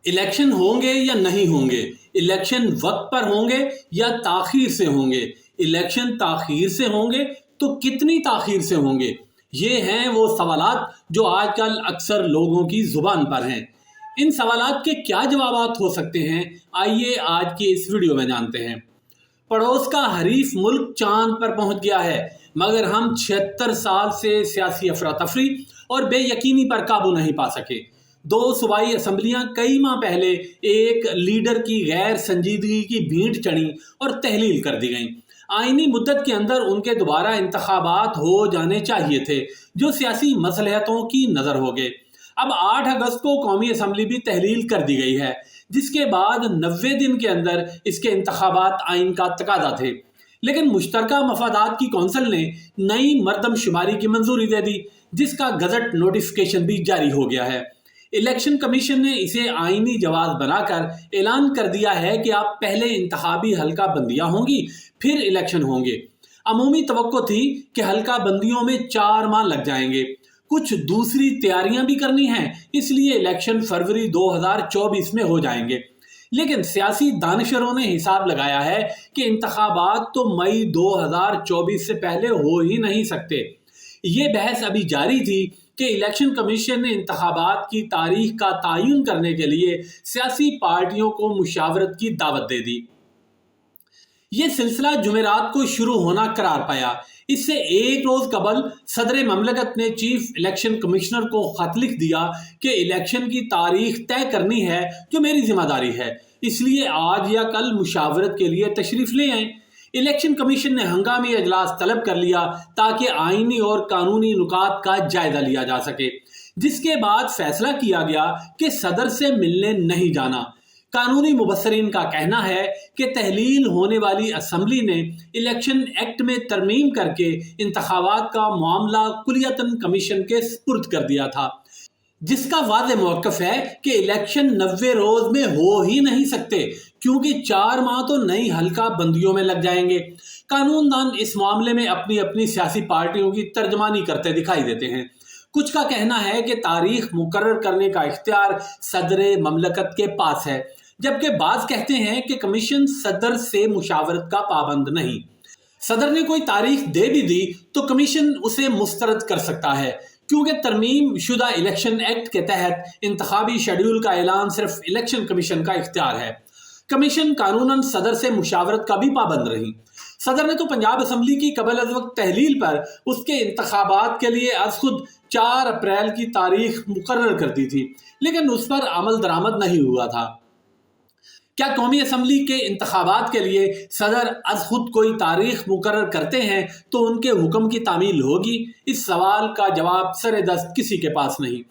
Election होंगे या नहीं होंगे, इलेक्शन वक्त पर होंगे या ताखीर से होंगे, इलेक्शन ताखीर से होंगे तो कितनी ताखीर से होंगे, ये हैं वो सवालात जो आजकल अक्सर लोगों की जुबान पर हैं। इन सवालात के क्या जवाबात हो सकते हैं, आइए आज की इस वीडियो में जानते हैं। पड़ोस का हरीफ मुल्क चांद पर पहुंच गया है, मगर हम 76 साल से सियासी अफरा तफरी और बेयकीनी पर काबू नहीं पा सके। 2 सूबाई असम्बलियां कई माह पहले एक लीडर की गैर संजीदगी की भीड़ चढ़ी और तहलील कर दी गई। आईनी मुद्दत के अंदर उनके दोबारा इंतखाबात हो जाने चाहिए थे, जो सियासी मसलहतों की नज़र हो गए। अब 8 अगस्त को कौमी असम्बली भी तहलील कर दी गई है, जिसके बाद 90 दिन के अंदर इसके इंतखाबात आइन का तकाजा थे। लेकिन मुश्तरका मफादात की कौंसिल ने नई मरदमशुमारी की मंजूरी दे दी, जिसका गजट नोटिफिकेशन भी जारी हो गया है। इलेक्शन कमीशन ने इसे आईनी जवाज बनाकर ऐलान कर दिया है कि आप पहले इंतखाबी हल्का बंदियां होंगी, फिर इलेक्शन होंगे। अमूमी तवक्को थी कि हल्का बंदियों में 4 माह लग जाएंगे। कुछ दूसरी तैयारियां भी करनी हैं, इसलिए इलेक्शन फरवरी 2024 में हो जाएंगे। लेकिन सियासी दानिशरों ने हिसाब लगाया है कि इंतखाबात तो मई 2024 से पहले हो ही नहीं सकते। ये बहस अभी जारी थी कि इलेक्शन कमीशन ने इंतखाबात की तारीख का तयन करने के लिए सियासी पार्टियों को मुशावरत की दावत दे दी। ये सिलसिला जुमेरात को शुरू होना करार पाया। इससे एक रोज कबल सदर ममलकत ने चीफ इलेक्शन कमिश्नर को खत लिख दिया कि इलेक्शन की तारीख तय करनी है, जो मेरी जिम्मेदारी है, इसलिए आज या कल मुशावरत के लिए तशरीफ ले आएं। इलेक्शन कमीशन ने हंगामी अजलास तलब कर लिया ताकि आईनी और कानूनी नुकात का जायजा लिया जा सके, जिसके बाद फैसला किया गया कि सदर से मिलने नहीं जाना। कानूनी मुबस्सरीन का कहना है कि तहलील होने वाली असम्बली ने इलेक्शन एक्ट में तरमीम करके इंतखाबात का मामला कुलियतन कमीशन के सुपुर्द कर दिया था, जिसका वाज़ेह मौक़िफ़ है कि इलेक्शन 90 रोज में हो ही नहीं सकते, क्योंकि 4 माह तो नई हल्का बंदियों में लग जाएंगे। कानूनदान इस मामले में अपनी अपनी सियासी पार्टियों की तर्जमानी करते दिखाई देते हैं। कुछ का कहना है कि तारीख मुकर्रर करने का इख्तियार सदर ममलकत के पास है, जबकि बाज़ कहते हैं कि कमीशन सदर से मुशावरत का पाबंद नहीं। सदर ने कोई तारीख दे भी दी तो कमीशन उसे मुस्तरद कर सकता है, क्योंकि तरमीम शुदा इलेक्शन एक्ट के तहत इंतखाबी शेड्यूल का ऐलान सिर्फ इलेक्शन कमीशन का इख्तियार है। कमीशन कानूनन सदर से मुशावरत का भी पाबंद रही। सदर ने तो पंजाब असम्बली की कबल अज़ वक्त तहलील पर उसके इंतखाबात के लिए आज खुद 4 अप्रैल की तारीख मुकर्रर कर दी थी, लेकिन उस पर अमल दरामद नहीं हुआ था। क्या कौमी असम्बली के इंतखाबात के लिए सदर अज खुद कोई तारीख मुकर्रर करते हैं तो उनके हुक्म की तामील होगी? इस सवाल का जवाब सरे दस्त किसी के पास नहीं।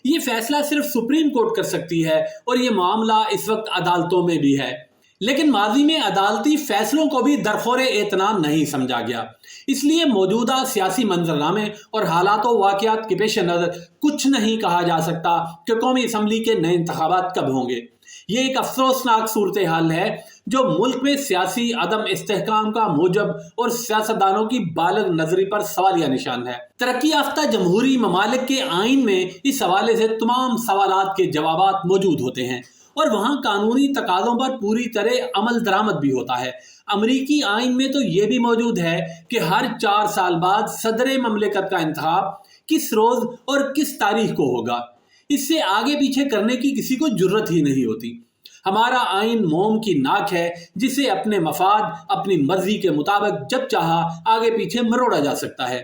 ये फैसला सिर्फ सुप्रीम कोर्ट कर सकती है और ये मामला इस वक्त अदालतों में भी है। लेकिन माजी में अदालती फैसलों को भी दरखोरे एतनाम नहीं समझा गया, इसलिए मौजूदा सियासी मंजरनामे और हालात व वाक़यात के पेश नज़र कुछ नहीं कहा जा सकता कि कौमी असम्बली के नए इंतखाबात कब होंगे। ये एक अफसोसनाक सूरत हाल है जो मुल्क में सियासी अदम इस्तेहकाम का मूजब और सियासतदानों की बालग नजरी पर सवालिया निशान है। तरक्की याफ्ता जमहूरी ममालिक के आइन में इस हवाले से तमाम सवालात के जवाबात मौजूद होते हैं और वहाँ कानूनी तकाज़ों पर पूरी तरह अमल दरामद भी होता है। अमरीकी आइन में तो ये भी मौजूद है कि हर 4 साल बाद सदर ममलिकत का इंतखाब किस रोज और किस तारीख को होगा। इससे आगे पीछे करने की किसी को जुर्रत ही नहीं होती। हमारा आइन मोम की नाक है, जिसे अपने मफाद अपनी मर्जी के मुताबिक जब चाहा आगे पीछे मरोड़ा जा सकता है।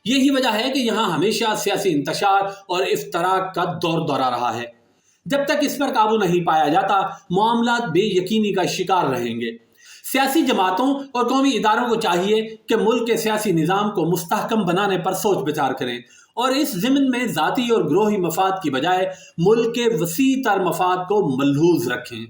यही वजह है कि यहाँ हमेशा सियासी इंतशार और इफ्तराक का दौर दौरा रहा है। जब तक इस पर काबू नहीं पाया जाता, मामला बेयकीनी का शिकार रहेंगे। सियासी जमातों और कौमी इदारों को चाहिए कि मुल्क के सियासी निज़ाम को मुस्तहकम बनाने पर सोच विचार करें और इस ज़िम्न में ज़ाती और ग्रोही मफाद की बजाय मुल्क के वसी तर मफाद को मलहूज रखें।